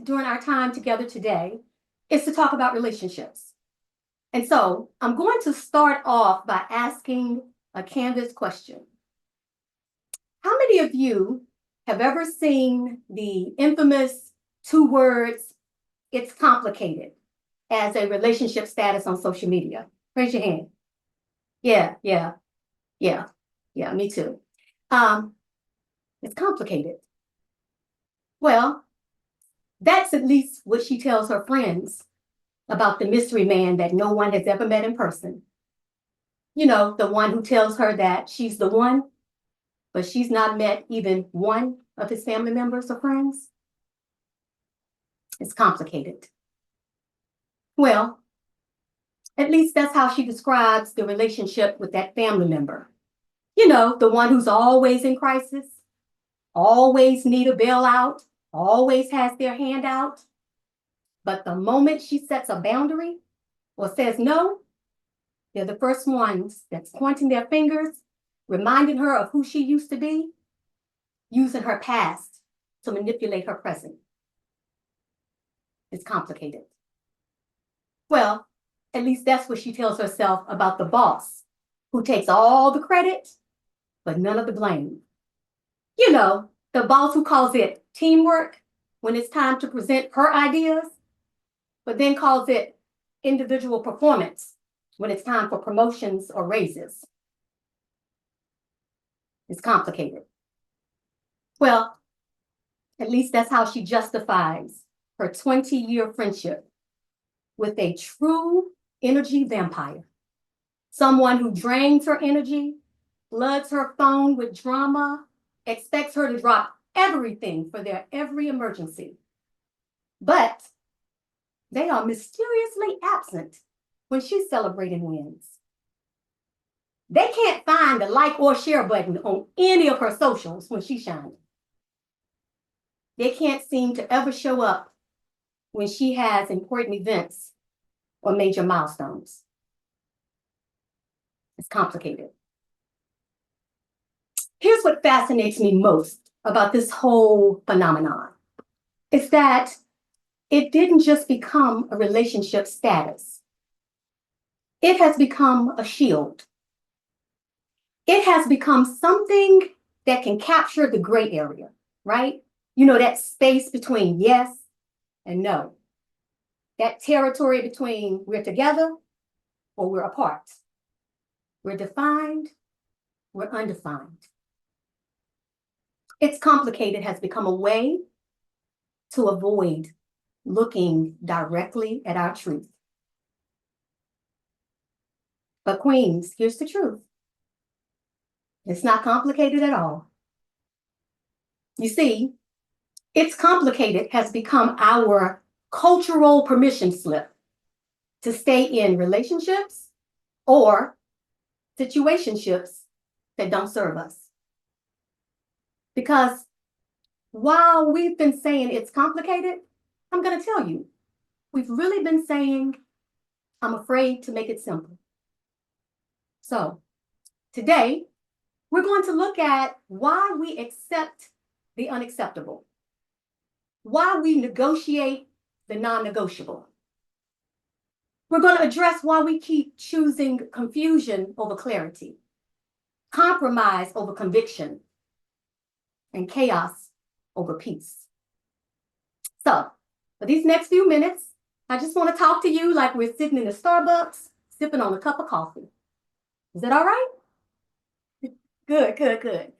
during our time together today is to talk about relationships. And so I'm going to start off by asking a Canvas question. How many of you have ever seen the infamous 2 words, "it's complicated," as a relationship status on social media? Raise your hand. Yeah, me too. It's complicated. Well, that's at least what she tells her friends about the mystery man that no one has ever met in person. You know, the one who tells her that she's the one, but she's not met even one of his family members or friends. It's complicated. Well, at least that's how she describes the relationship with that family member. You know, the one who's always in crisis, always need a bailout, always has their hand out. But the moment she sets a boundary or says no, they're the first ones that's pointing their fingers, reminding her of who she used to be, using her past to manipulate her present. It's complicated. Well, at least that's what she tells herself about the boss, who takes all the credit, but none of the blame. You know, the boss who calls it teamwork when it's time to present her ideas, but then calls it individual performance when it's time for promotions or raises. It's complicated. Well, at least that's how she justifies her 20-year friendship with a true energy vampire. Someone who drains her energy, floods her phone with drama, expects her to drop everything for their every emergency. But they are mysteriously absent when she's celebrating wins. They can't find the like or share button on any of her socials when she's shining. They can't seem to ever show up when she has important events or major milestones. It's complicated. Here's what fascinates me most about this whole phenomenon, is that it didn't just become a relationship status. It has become a shield. It has become something that can capture the gray area, right? You know, that space between yes and no. That territory between we're together or we're apart. We're defined, we're undefined. It's complicated has become a way to avoid looking directly at our truth. But queens, here's the truth. It's not complicated at all. You see, it's complicated has become our cultural permission slip to stay in relationships or situationships that don't serve us. Because while we've been saying it's complicated, I'm going to tell you, we've really been saying, I'm afraid to make it simple. So today, we're going to look at why we accept the unacceptable, why we negotiate the non-negotiable. We're going to address why we keep choosing confusion over clarity, compromise over conviction, and chaos over peace. So for these next few minutes, I just want to talk to you like we're sitting in a Starbucks, sipping on a cup of coffee. Is that all right? Good.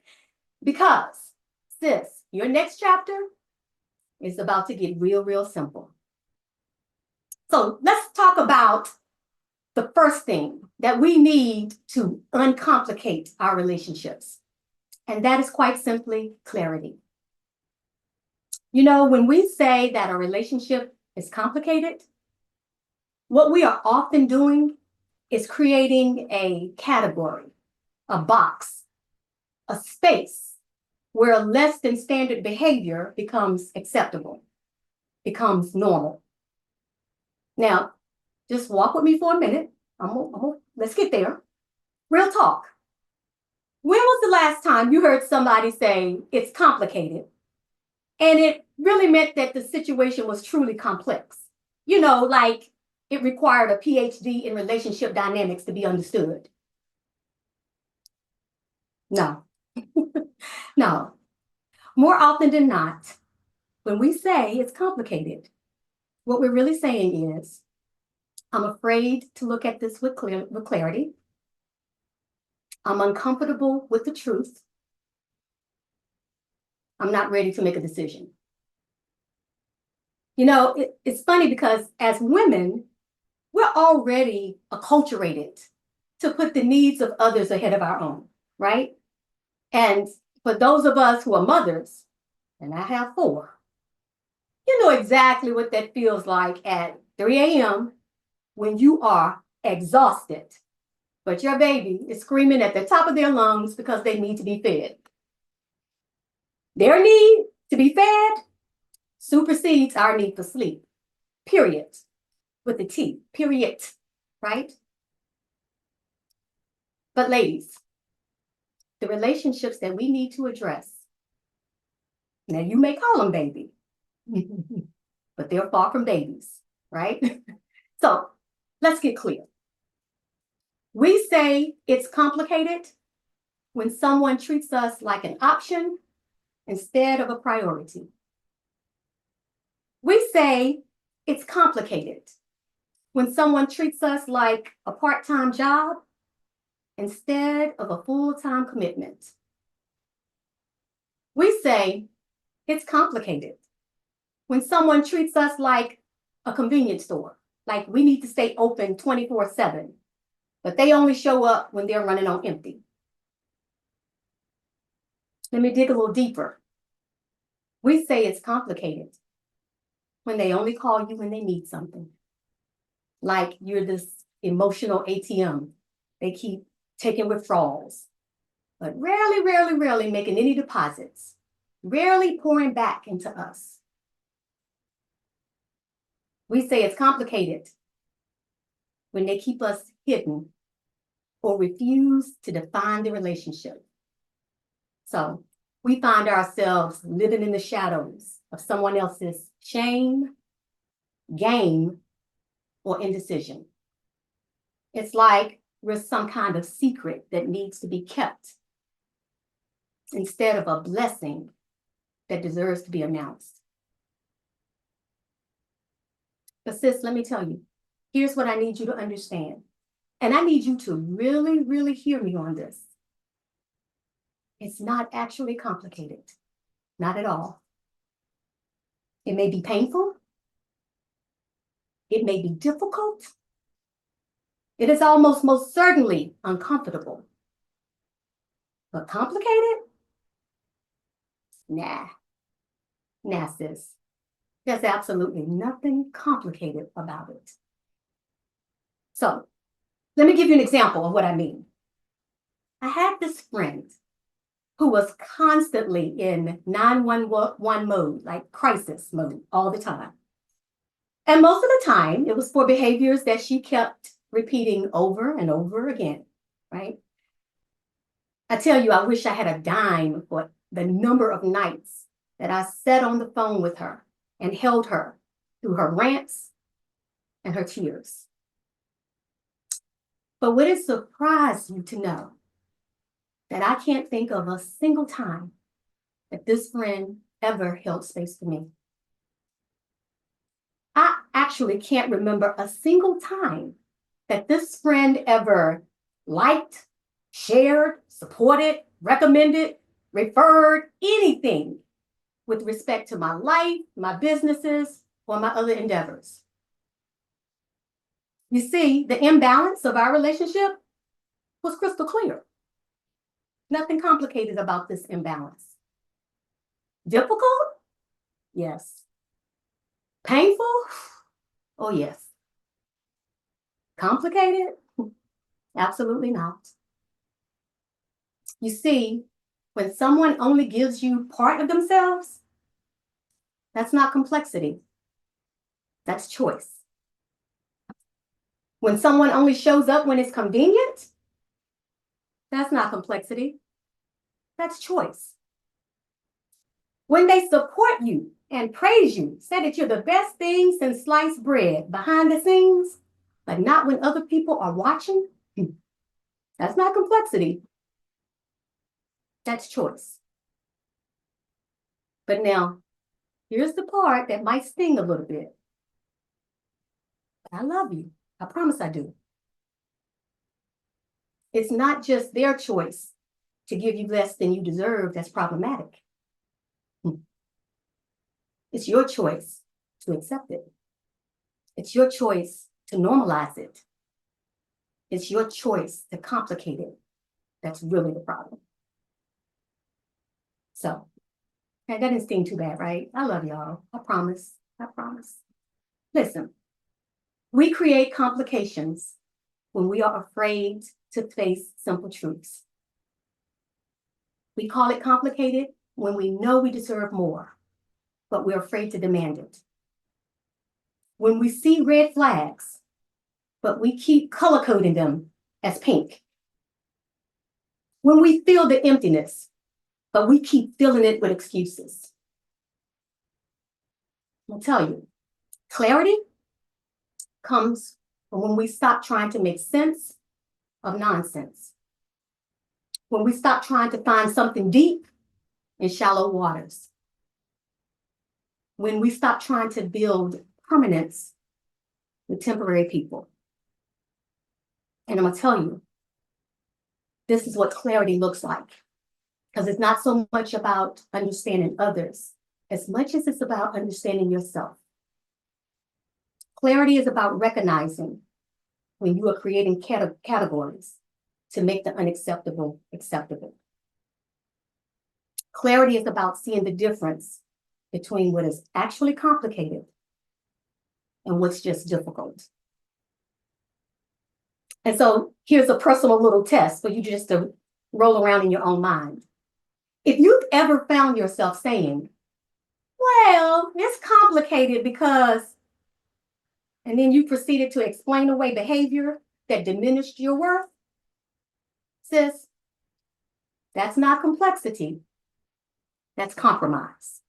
Because, sis, your next chapter is about to get real simple. So let's talk about the first thing that we need to uncomplicate our relationships. And that is quite simply clarity. You know, when we say that a relationship is complicated, what we are often doing is creating a category, a box, a space where less than standard behavior becomes acceptable, becomes normal. Now, just walk with me for a minute. Let's get there. Real talk. When was the last time you heard somebody say it's complicated and it really meant that the situation was truly complex. You know, like it required a PhD in relationship dynamics to be understood. No, no. More often than not, when we say it's complicated, what we're really saying is, I'm afraid to look at this with clarity. I'm uncomfortable with the truth. I'm not ready to make a decision. You know, it's funny because as women, we're already acculturated to put the needs of others ahead of our own, right? And for those of us who are mothers, and I have 4, you know exactly what that feels like at 3 a.m. when you are exhausted, but your baby is screaming at the top of their lungs because they need to be fed. Their need to be fed supersedes our need for sleep, period, with the T, period, right? But ladies, the relationships that we need to address, now you may call them baby, but they're far from babies, right? So let's get clear. We say it's complicated when someone treats us like an option instead of a priority. We say it's complicated when someone treats us like a part-time job instead of a full-time commitment. We say it's complicated when someone treats us like a convenience store, like we need to stay open 24/7, but they only show up when they're running on empty. Let me dig a little deeper. We say it's complicated when they only call you when they need something, like you're this emotional ATM. They keep taking withdrawals, but rarely making any deposits, rarely pouring back into us. We say it's complicated when they keep us hidden or refuse to define the relationship. So we find ourselves living in the shadows of someone else's shame, game, or indecision. It's like we're some kind of secret that needs to be kept instead of a blessing that deserves to be announced. But sis, let me tell you, here's what I need you to understand. And I need you to really hear me on this. It's not actually complicated, not at all. It may be painful. It may be difficult. It is almost most certainly uncomfortable. But complicated? Nah, sis. There's absolutely nothing complicated about it. So let me give you an example of what I mean. I had this friend who was constantly in 911 mode, like crisis mode all the time. And most of the time, it was for behaviors that she kept repeating over and over again, right? I tell you, I wish I had a dime for the number of nights that I sat on the phone with her and held her through her rants and her tears. But would it surprise you to know that I can't think of a single time that this friend ever held space for me? I actually can't remember a single time that this friend ever liked, shared, supported, recommended, referred anything with respect to my life, my businesses, or my other endeavors. You see, the imbalance of our relationship was crystal clear. Nothing complicated about this imbalance. Difficult? Yes. Painful? Oh, yes. Complicated? Absolutely not. You see, when someone only gives you part of themselves, that's not complexity. That's choice. When someone only shows up when it's convenient, that's not complexity. That's choice. When they support you and praise you, say that you're the best thing since sliced bread behind the scenes, but not when other people are watching, that's not complexity. That's choice. But now, here's the part that might sting a little bit. I love you. I promise I do. It's not just their choice to give you less than you deserve that's problematic. It's your choice to accept it. It's your choice to normalize it. It's your choice to complicate it. That's really the problem. So, and that didn't sting too bad, right? I love y'all. I promise. I promise. Listen, we create complications when we are afraid to face simple truths. We call it complicated when we know we deserve more, but we're afraid to demand it. When we see red flags, but we keep color coding them as pink. When we feel the emptiness, but we keep filling it with excuses. I'll tell you, clarity comes from when we stop trying to make sense of nonsense. When we stop trying to find something deep in shallow waters. When we stop trying to build permanence with temporary people. And I'm gonna tell you, this is what clarity looks like. Because it's not so much about understanding others, as much as it's about understanding yourself. Clarity is about recognizing when you are creating categories to make the unacceptable acceptable. Clarity is about seeing the difference between what is actually complicated and what's just difficult. And so here's a personal little test for you just to roll around in your own mind. If you've ever found yourself saying, well, it's complicated because, and then you proceeded to explain away behavior that diminished your worth, sis, that's not complexity, that's compromise.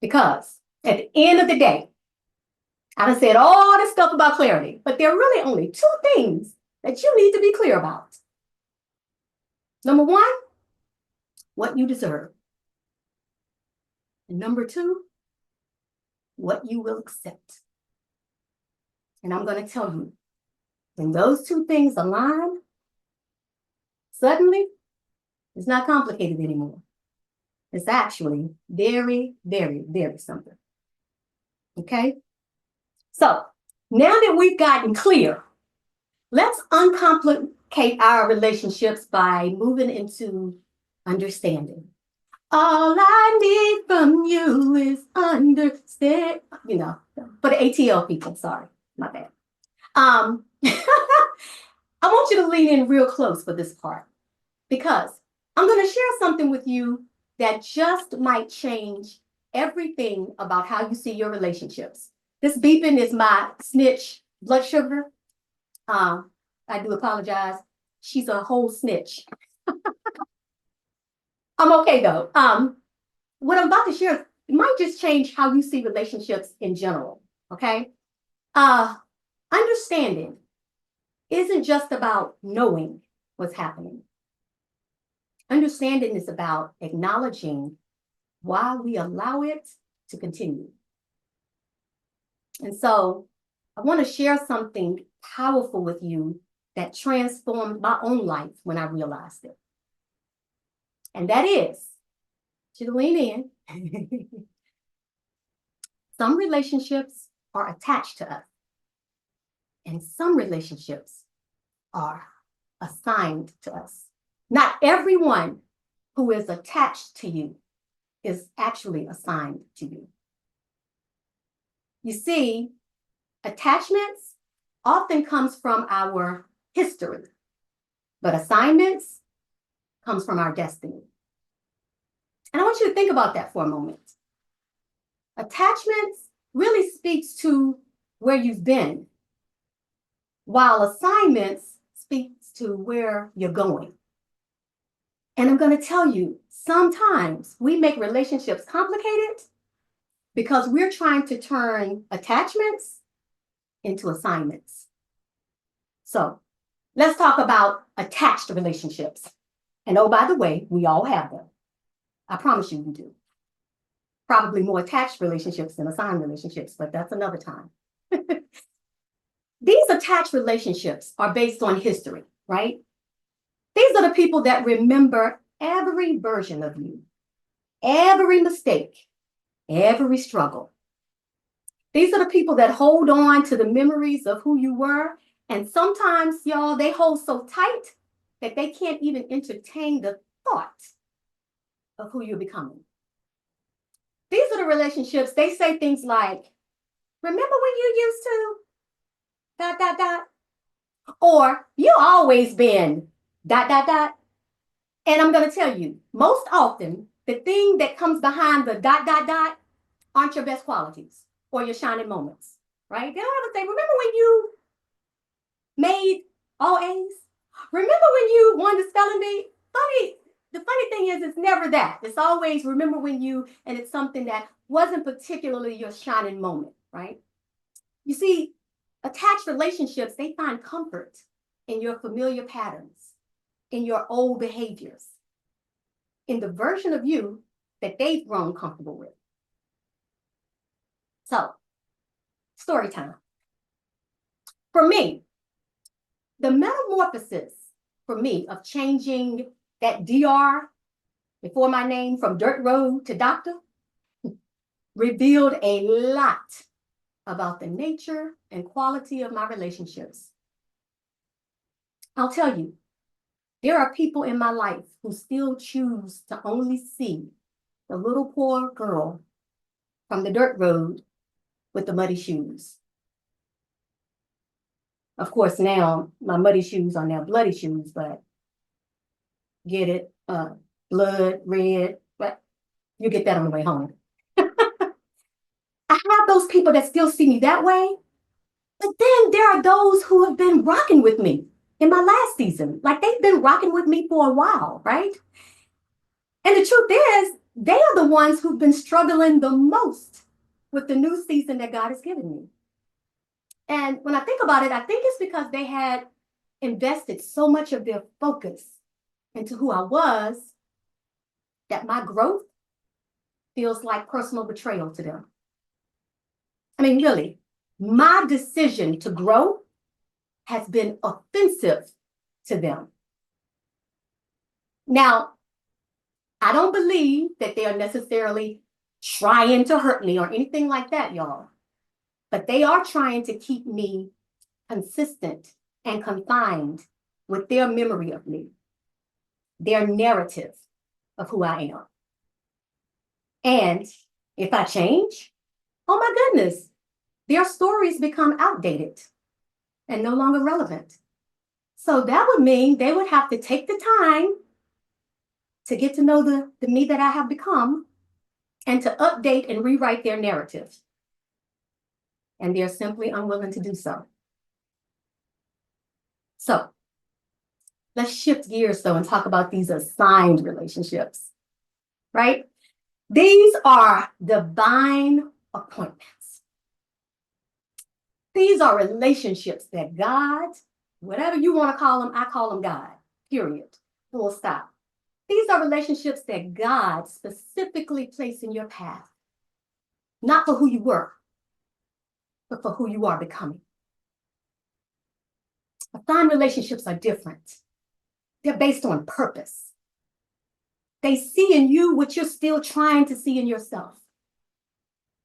Because at the end of the day, I done said all this stuff about clarity, but there are really only two things that you need to be clear about. Number one, what you deserve. And number two, what you will accept. And I'm going to tell you, when those two things align, suddenly, it's not complicated anymore. It's actually very, very, very simple. Okay? So, now that we've gotten clear, let's uncomplicate our relationships by moving into understanding. All I need from you is understand, for the ATL people, sorry, my bad. I want you to lean in real close for this part because I'm going to share something with you that just might change everything about how you see your relationships. This beeping is my snitch blood sugar. I do apologize. She's a whole snitch. I'm okay though. What I'm about to share might just change how you see relationships in general, okay? Understanding isn't just about knowing what's happening. Understanding is about acknowledging why we allow it to continue. And so I want to share something powerful with you that transformed my own life when I realized it. And that is, to lean in, some relationships are attached to us, and some relationships are assigned to us. Not everyone who is attached to you is actually assigned to you. You see, attachments often comes from our history, but assignments comes from our destiny. And I want you to think about that for a moment. Attachments really speaks to where you've been, while assignments speaks to where you're going. And I'm going to tell you, sometimes we make relationships complicated because we're trying to turn attachments into assignments. So let's talk about attached relationships. And oh, by the way, we all have them. I promise you we do. Probably more attached relationships than assigned relationships, but that's another time. These attached relationships are based on history, right? These are the people that remember every version of you, every mistake, every struggle. These are the people that hold on to the memories of who you were. And sometimes, y'all, they hold so tight that they can't even entertain the thought of who you're becoming. These are the relationships, they say things like, remember when you used to, ... Or you always been, ... And I'm going to tell you, most often, the thing that comes behind the ... aren't your best qualities or your shining moments, right? They don't ever say, remember when you made all A's? Remember when you won the spelling bee? The funny thing is, it's never that. It's always remember when you, and it's something that wasn't particularly your shining moment, right? You see, attached relationships, they find comfort in your familiar patterns, in your old behaviors, in the version of you that they've grown comfortable with. So, story time. For me, the metamorphosis for me of changing that DR before my name from Dirt Road to Doctor revealed a lot about the nature and quality of my relationships. I'll tell you, there are people in my life who still choose to only see the little poor girl from the dirt road with the muddy shoes. Of course, now my muddy shoes are now bloody shoes, but get it? Blood, red, but you get that on the way home. I have those people that still see me that way, but then there are those who have been rocking with me in my last season. Like they've been rocking with me for a while, right? And the truth is, they are the ones who've been struggling the most with the new season that God has given me. And when I think about it, I think it's because they had invested so much of their focus into who I was that my growth feels like personal betrayal to them. I mean, really, my decision to grow has been offensive to them. Now, I don't believe that they are necessarily trying to hurt me or anything like that, y'all. But they are trying to keep me consistent and confined with their memory of me, their narrative of who I am. And if I change, oh my goodness, their stories become outdated and no longer relevant. So that would mean they would have to take the time to get to know the me that I have become and to update and rewrite their narrative. And they're simply unwilling to do so. So let's shift gears though and talk about these assigned relationships, right? These are divine appointments. These are relationships that God, whatever you want to call them, I call them God, period, full stop. These are relationships that God specifically placed in your path, not for who you were, but for who you are becoming. Assigned relationships are different. They're based on purpose. They see in you what you're still trying to see in yourself.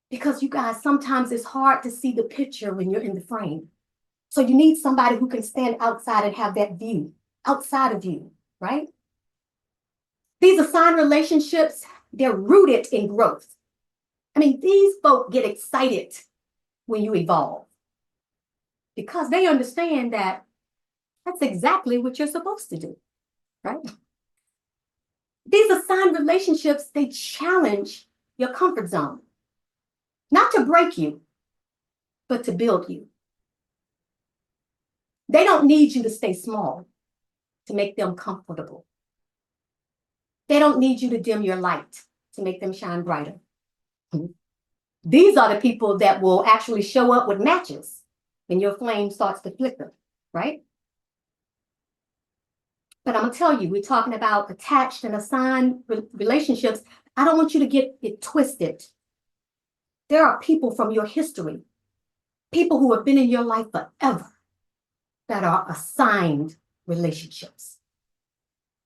Because you guys, sometimes it's hard to see the picture when you're in the frame. So you need somebody who can stand outside and have that view outside of you, right? These assigned relationships, they're rooted in growth. I mean, these folk get excited when you evolve because they understand that that's exactly what you're supposed to do, right? These assigned relationships, they challenge your comfort zone, not to break you, but to build you. They don't need you to stay small to make them comfortable. They don't need you to dim your light to make them shine brighter. These are the people that will actually show up with matches when your flame starts to flicker, right? But I'm gonna tell you, we're talking about attached and assigned relationships. I don't want you to get it twisted. There are people from your history, people who have been in your life forever, that are assigned relationships.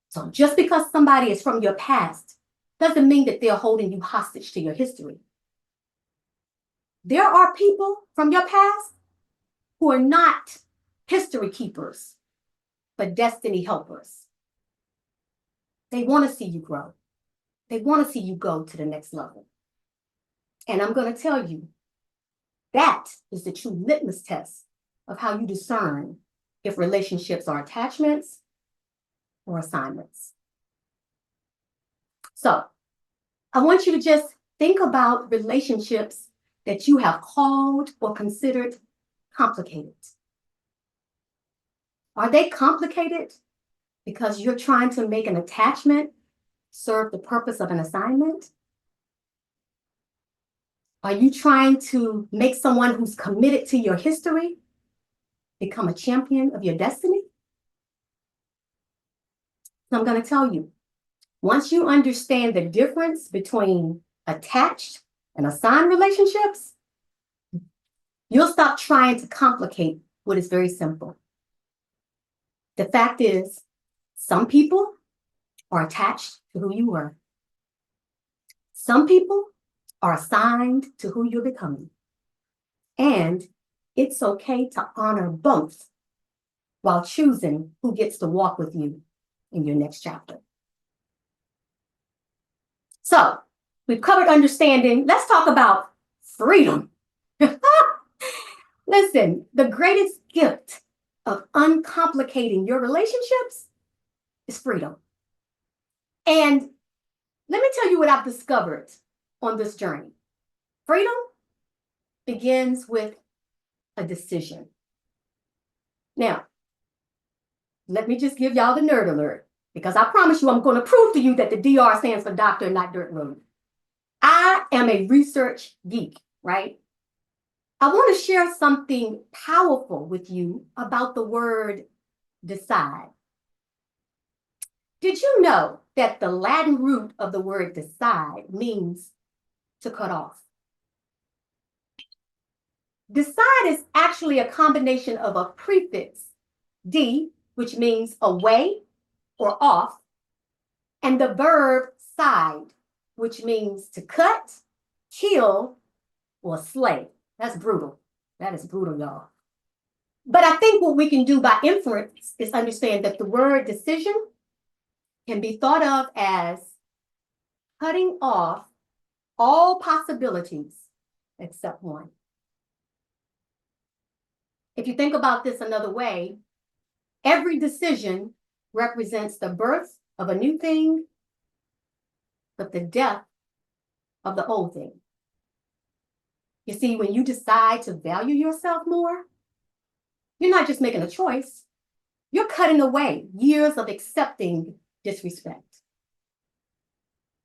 So just because somebody is from your past doesn't mean that they're holding you hostage to your history. There are people from your past who are not history keepers, but destiny helpers. They want to see you grow. They want to see you go to the next level. And I'm going to tell you, that is the true litmus test of how you discern if relationships are attachments or assignments. So I want you to just think about relationships that you have called or considered complicated. Are they complicated because you're trying to make an attachment serve the purpose of an assignment? Are you trying to make someone who's committed to your history become a champion of your destiny? So I'm going to tell you, once you understand the difference between attached and assigned relationships, you'll stop trying to complicate what is very simple. The fact is, some people are attached to who you were. Some people are assigned to who you're becoming. And it's okay to honor both while choosing who gets to walk with you in your next chapter. So we've covered understanding. Let's talk about freedom. Listen, the greatest gift of uncomplicating your relationships is freedom. And let me tell you what I've discovered on this journey. Freedom begins with a decision. Now, let me just give y'all the nerd alert, because I promise you I'm going to prove to you that the DR stands for doctor and not dirt road. I am a research geek, right? I want to share something powerful with you about the word decide. Did you know that the Latin root of the word decide means to cut off? Decide is actually a combination of a prefix, D, which means away or off, and the verb side, which means to cut, kill, or slay. That's brutal. That is brutal, y'all. But I think what we can do by inference is understand that the word decision can be thought of as cutting off all possibilities except one. If you think about this another way, every decision represents the birth of a new thing, but the death of the old thing. You see, when you decide to value yourself more, you're not just making a choice, you're cutting away years of accepting disrespect.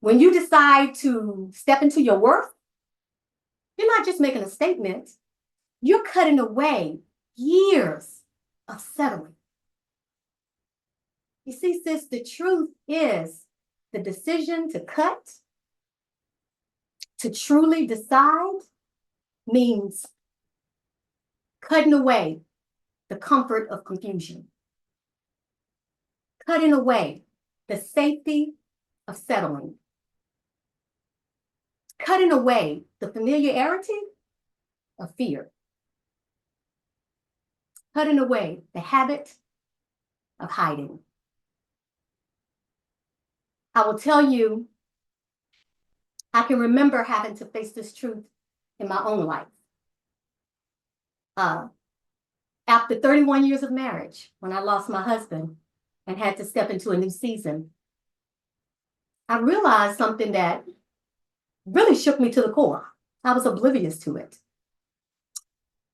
When you decide to step into your worth, you're not just making a statement, you're cutting away years of settling. You see, sis, the truth is the decision to cut, to truly decide, means cutting away the comfort of confusion, cutting away the safety of settling, cutting away the familiarity of fear, cutting away the habit of hiding. I will tell you, I can remember having to face this truth in my own life. After 31 years of marriage, when I lost my husband and had to step into a new season, I realized something that really shook me to the core. I was oblivious to it.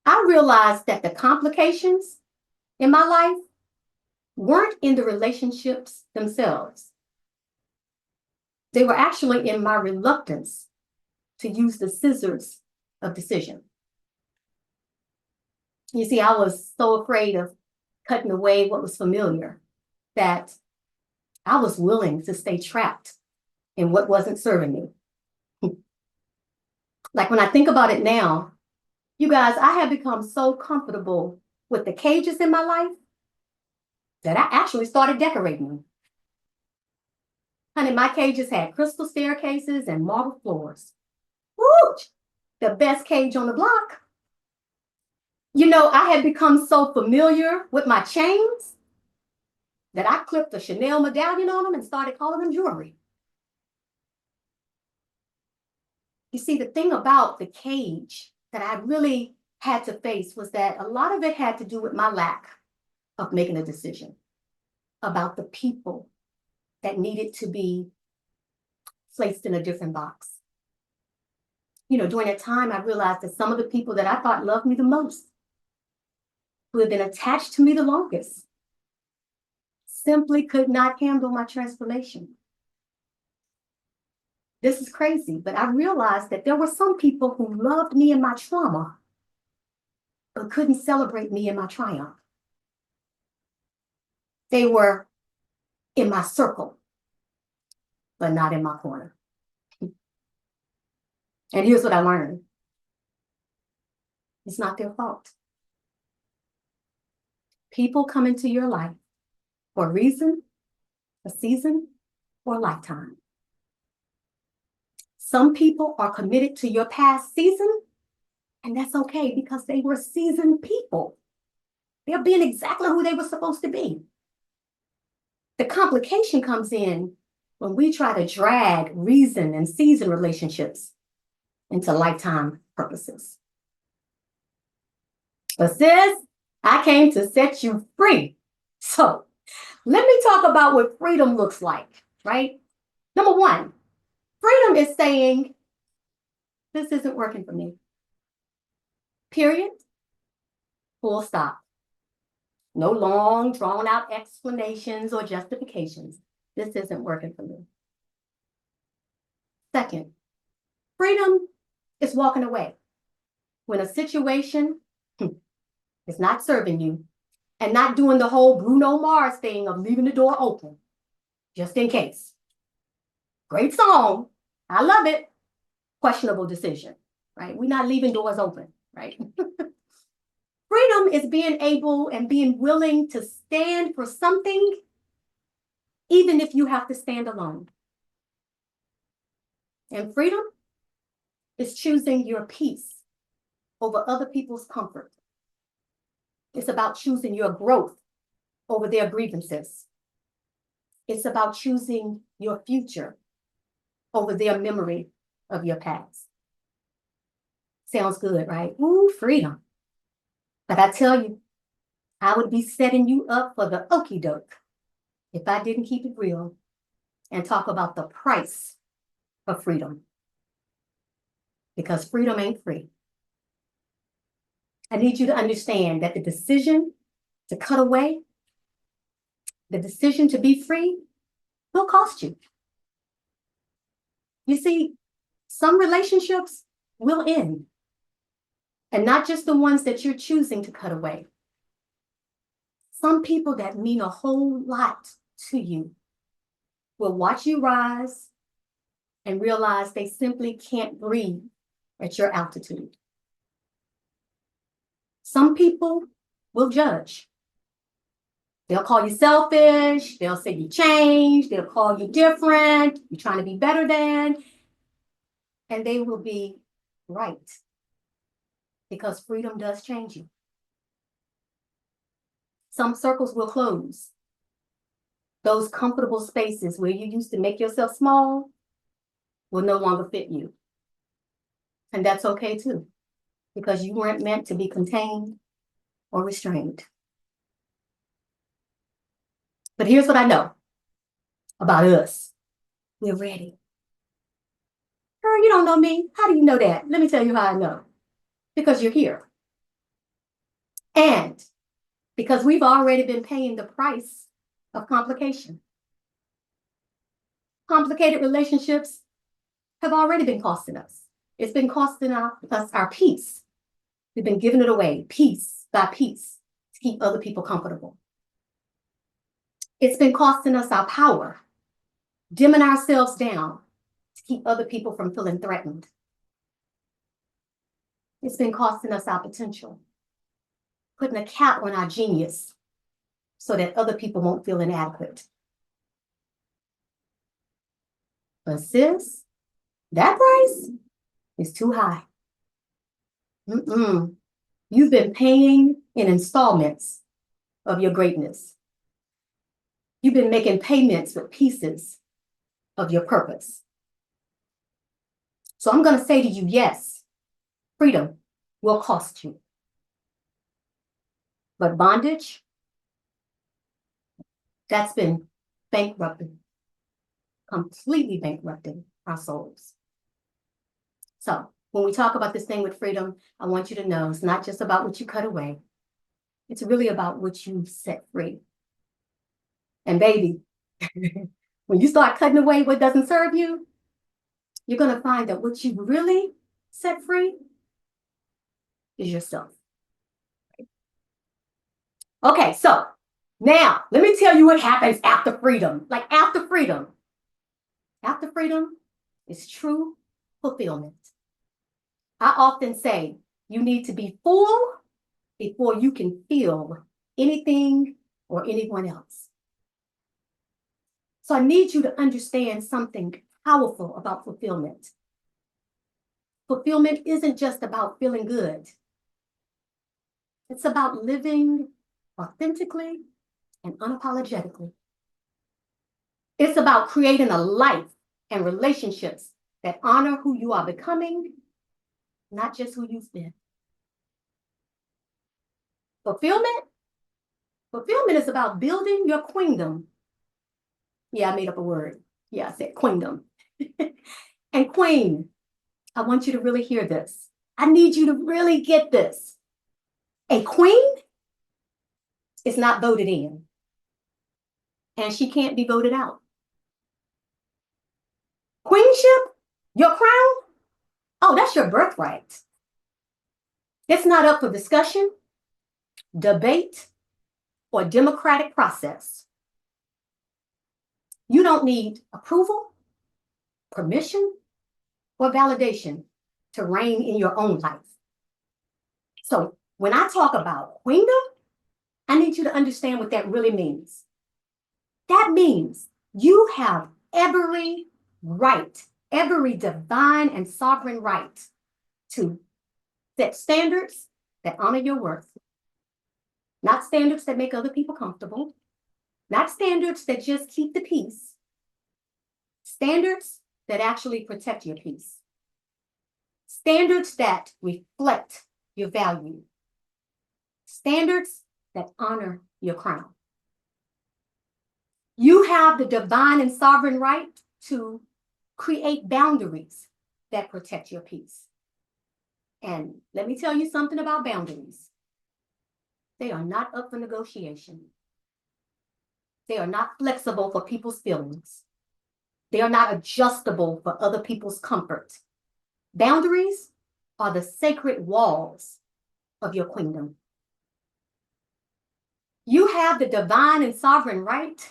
I realized that the complications in my life weren't in the relationships themselves. They were actually in my reluctance to use the scissors of decision. You see, I was so afraid of cutting away what was familiar that I was willing to stay trapped in what wasn't serving me. Like when I think about it now, you guys, I have become so comfortable with the cages in my life that I actually started decorating them. Honey, my cages had crystal staircases and marble floors. Woo! The best cage on the block. You know, I had become so familiar with my chains that I clipped a Chanel medallion on them and started calling them jewelry. You see, the thing about the cage that I really had to face was that a lot of it had to do with my lack of making a decision about the people that needed to be placed in a different box. You know, during that time, I realized that some of the people that I thought loved me the most, who had been attached to me the longest, simply could not handle my transformation. This is crazy, but I realized that there were some people who loved me in my trauma, but couldn't celebrate me in my triumph. They were in my circle, but not in my corner. And here's what I learned. It's not their fault. People come into your life for a reason, a season, or a lifetime. Some people are committed to your past season, and that's okay because they were seasoned people. They're being exactly who they were supposed to be. The complication comes in when we try to drag reason and season relationships into lifetime purposes. But sis, I came to set you free. So let me talk about what freedom looks like, right? Number one, freedom is saying, this isn't working for me. Period. Full stop. No long, drawn out explanations or justifications. This isn't working for me. Second, freedom is walking away. When a situation is not serving you and not doing the whole Bruno Mars thing of leaving the door open, just in case. Great song. I love it. Questionable decision, right? We're not leaving doors open, right? Freedom is being able and being willing to stand for something, even if you have to stand alone. And freedom is choosing your peace over other people's comfort. It's about choosing your growth over their grievances. It's about choosing your future over their memory of your past. Sounds good, right? Ooh, freedom. But I tell you, I would be setting you up for the okie doke if I didn't keep it real and talk about the price of freedom. Because freedom ain't free. I need you to understand that the decision to cut away, the decision to be free, will cost you. You see, some relationships will end, and not just the ones that you're choosing to cut away. Some people that mean a whole lot to you will watch you rise and realize they simply can't breathe at your altitude. Some people will judge. They'll call you selfish. They'll say you changed. They'll call you different. You're trying to be better than. And they will be right. Because freedom does change you. Some circles will close. Those comfortable spaces where you used to make yourself small will no longer fit you. And that's okay too, because you weren't meant to be contained or restrained. But here's what I know about us. We're ready. Girl, you don't know me. How do you know that? Let me tell you how I know. Because you're here. And because we've already been paying the price of complication. Complicated relationships have already been costing us. It's been costing us our peace. We've been giving it away, piece by piece, to keep other people comfortable. It's been costing us our power, dimming ourselves down to keep other people from feeling threatened. It's been costing us our potential, putting a cap on our genius so that other people won't feel inadequate. But sis, that price is too high. You've been paying in installments of your greatness. You've been making payments with pieces of your purpose. So I'm going to say to you, yes, freedom will cost you. But bondage, that's been bankrupting, completely bankrupting our souls. So when we talk about this thing with freedom, I want you to know it's not just about what you cut away. It's really about what you set free. And baby, when you start cutting away what doesn't serve you, you're going to find that what you really set free is yourself. Okay, so now let me tell you what happens after freedom. Like after freedom is true fulfillment. I often say you need to be full before you can feel anything or anyone else. So I need you to understand something powerful about fulfillment. Fulfillment isn't just about feeling good. It's about living authentically and unapologetically. It's about creating a life and relationships that honor who you are becoming, not just who you've been. Fulfillment is about building your queendom. Yeah, I made up a word. Yeah, I said queendom. And queen, I want you to really hear this. I need you to really get this. A queen is not voted in, and she can't be voted out. Queenship, your crown, oh, that's your birthright. It's not up for discussion, debate, or democratic process. You don't need approval, permission, or validation to reign in your own life. So when I talk about queendom, I need you to understand what that really means. That means you have every right, every divine and sovereign right to set standards that honor your worth, not standards that make other people comfortable, not standards that just keep the peace, standards that actually protect your peace, standards that reflect your value, standards that honor your crown. You have the divine and sovereign right to create boundaries that protect your peace. And let me tell you something about boundaries. They are not up for negotiation. They are not flexible for people's feelings. They are not adjustable for other people's comfort. Boundaries are the sacred walls of your queendom. You have the divine and sovereign right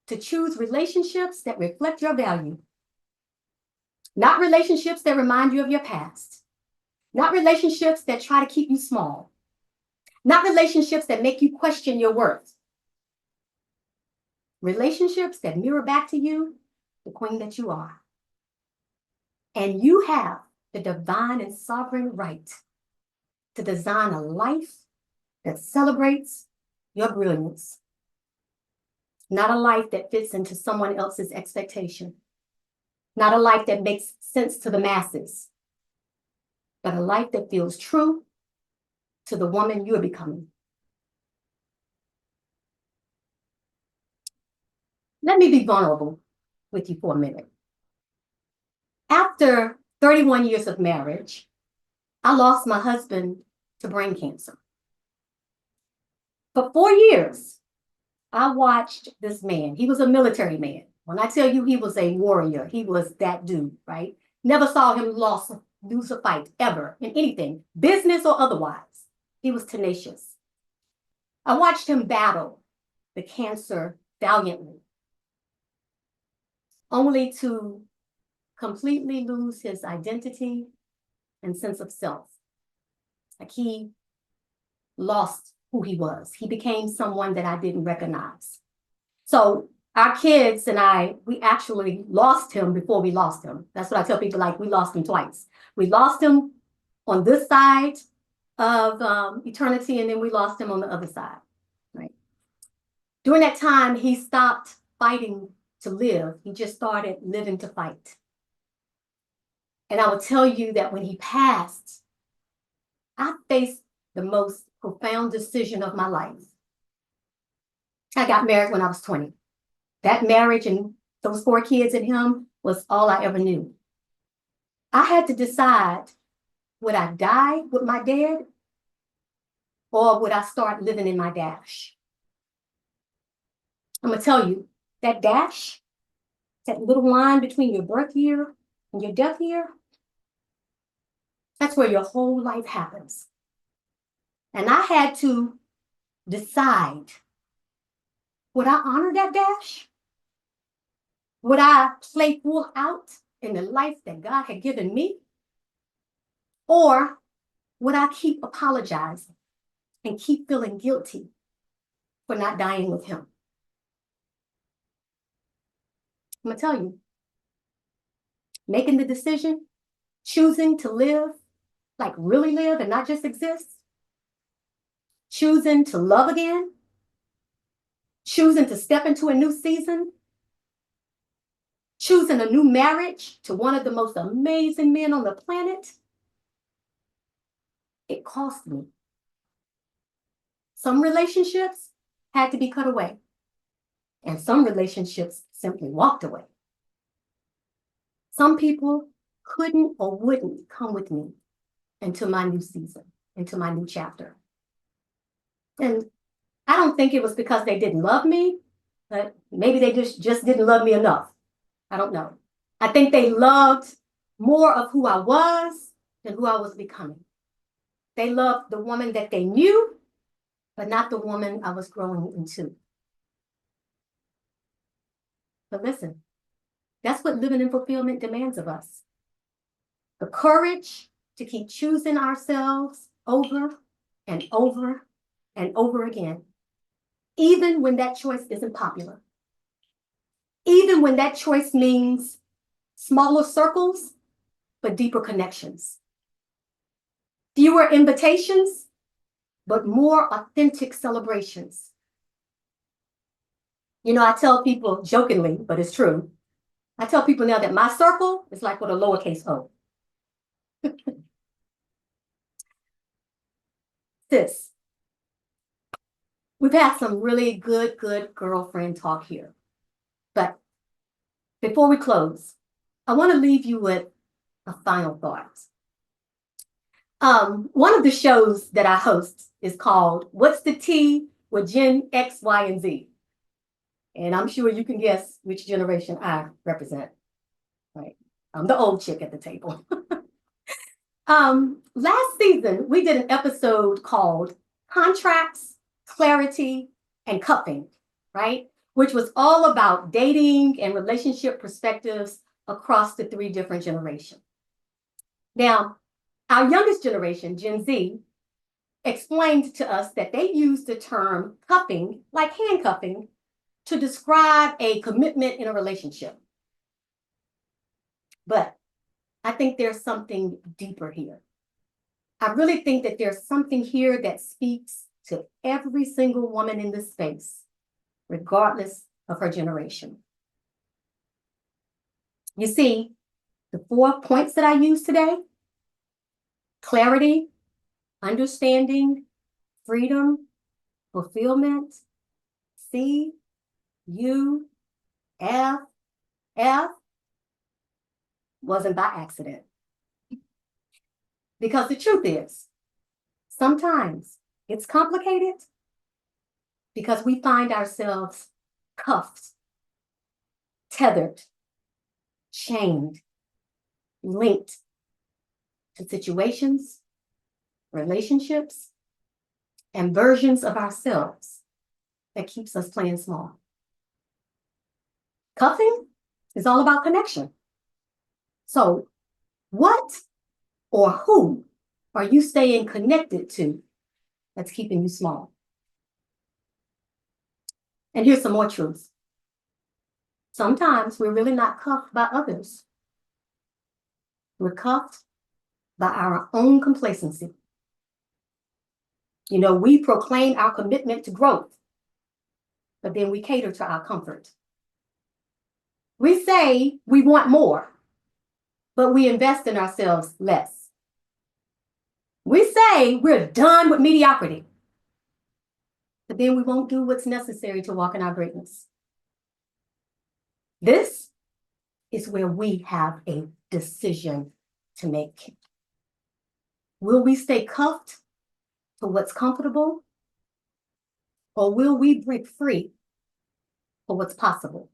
to choose relationships that reflect your value, not relationships that remind you of your past, not relationships that try to keep you small, not relationships that make you question your worth, relationships that mirror back to you the queen that you are. And you have the divine and sovereign right to design a life that celebrates your brilliance, not a life that fits into someone else's expectation, not a life that makes sense to the masses, but a life that feels true to the woman you're becoming. Let me be vulnerable with you for a minute. After 31 years of marriage, I lost my husband to brain cancer. For 4 years, I watched this man. He was a military man. When I tell you he was a warrior, he was that dude, right? Never saw him lose a fight ever in anything, business or otherwise. He was tenacious. I watched him battle the cancer valiantly, only to completely lose his identity and sense of self. Like he lost who he was. He became someone that I didn't recognize. So our kids and I, we actually lost him before we lost him. That's what I tell people, like we lost him twice. We lost him on this side of eternity, and then we lost him on the other side, right? During that time, he stopped fighting to live. He just started living to fight. And I will tell you that when he passed, I faced the most profound decision of my life. I got married when I was 20. That marriage and those 4 kids and him was all I ever knew. I had to decide, would I die with my dad or would I start living in my dash? I'm going to tell you, that dash, that little line between your birth year and your death year, that's where your whole life happens. And I had to decide, would I honor that dash? Would I play full out in the life that God had given me? Or would I keep apologizing and keep feeling guilty for not dying with him? I'm going to tell you, making the decision, choosing to live, like really live and not just exist, choosing to love again, choosing to step into a new season, choosing a new marriage to one of the most amazing men on the planet, it cost me. Some relationships had to be cut away, and some relationships simply walked away. Some people couldn't or wouldn't come with me into my new season, into my new chapter. And I don't think it was because they didn't love me, but maybe they just didn't love me enough. I don't know. I think they loved more of who I was than who I was becoming. They loved the woman that they knew, but not the woman I was growing into. But listen, that's what living in fulfillment demands of us. The courage to keep choosing ourselves over and over and over again, even when that choice isn't popular. Even when that choice means smaller circles, but deeper connections. Fewer invitations, but more authentic celebrations. You know, I tell people jokingly, but it's true. I tell people now that my circle is like with a lowercase o. Sis, we've had some really good girlfriend talk here. But before we close, I want to leave you with a final thought. One of the shows that I host is called What's the Tea with Gen X, Y, and Z? And I'm sure you can guess which generation I represent. Right? I'm the old chick at the table. Last season, we did an episode called Contracts, Clarity, and Cuffing, right? Which was all about dating and relationship perspectives across the 3 different generations. Now, our youngest generation, Gen Z, explained to us that they use the term cuffing, like handcuffing, to describe a commitment in a relationship. But I think there's something deeper here. I really think that there's something here that speaks to every single woman in this space, regardless of her generation. You see, the 4 points that I used today: clarity, understanding, freedom, fulfillment, C, U, F, F, wasn't by accident. Because the truth is, sometimes it's complicated because we find ourselves cuffed, tethered, chained, linked, to situations, relationships, and versions of ourselves that keeps us playing small. Cuffing is all about connection. So what or who are you staying connected to that's keeping you small? And here's some more truth. Sometimes we're really not cuffed by others. We're cuffed by our own complacency. You know, we proclaim our commitment to growth, but then we cater to our comfort. We say we want more, but we invest in ourselves less. We say we're done with mediocrity, but then we won't do what's necessary to walk in our greatness. This is where we have a decision to make. Will we stay cuffed to what's comfortable, or will we break free for what's possible?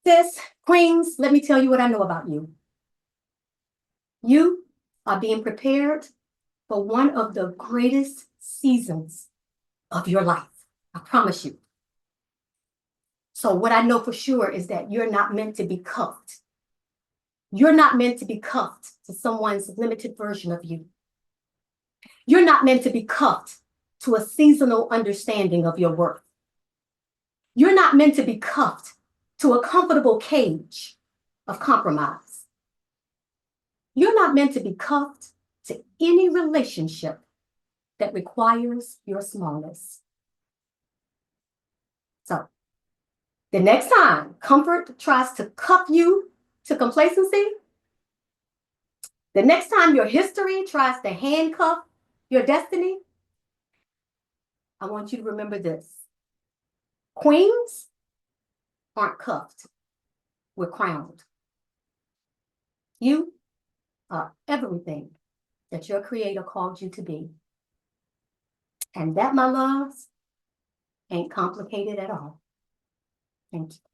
Sis, queens, let me tell you what I know about you. You are being prepared for one of the greatest seasons of your life. I promise you. So what I know for sure is that you're not meant to be cuffed. You're not meant to be cuffed to someone's limited version of you. You're not meant to be cuffed to a seasonal understanding of your worth. You're not meant to be cuffed to a comfortable cage of compromise. You're not meant to be cuffed to any relationship that requires your smallness. So, the next time comfort tries to cuff you to complacency, the next time your history tries to handcuff your destiny, I want you to remember this. Queens aren't cuffed, we're crowned. You are everything that your Creator called you to be. And that, my loves, ain't complicated at all. Thank you.